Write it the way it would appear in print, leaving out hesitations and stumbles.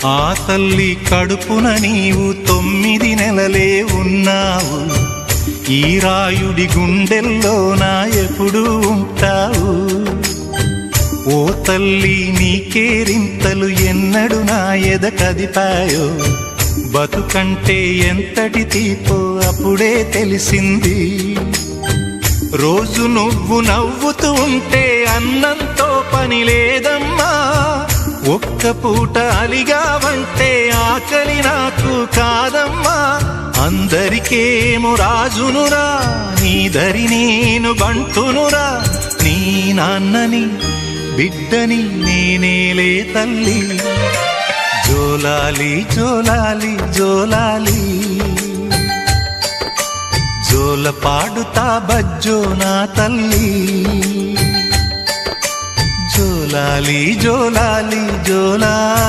ఆ తల్లి కడుపున నీవు 9 నెలలే ఉన్నావు. ఈ రాయుడి గుండెల్లో నా ఎప్పుడు ఉంటావు. ఓ తల్లి నీకేరింతలు ఎన్నడు నా ఎద కదిపాయో. బతుకంటే ఎంతటి తీపో అప్పుడే తెలిసింది. రోజు నువ్వు నవ్వుతూ ఉంటే అన్నంతో పని లేదమ్మా. ఒక్క పూట అలిగావంటే ఆకలి నాకు కాదమ్మా. అందరికేమో రాజునురా, నీ దరి నేను బంటునురా. నీ నాన్నని బిడ్డని నేనేలే తల్లి. జోలాలి జోలాలి జోలాలి, జోల పాడుతా బజ్జో నా తల్లి. జోలాలి జోలాలి జోలాలి.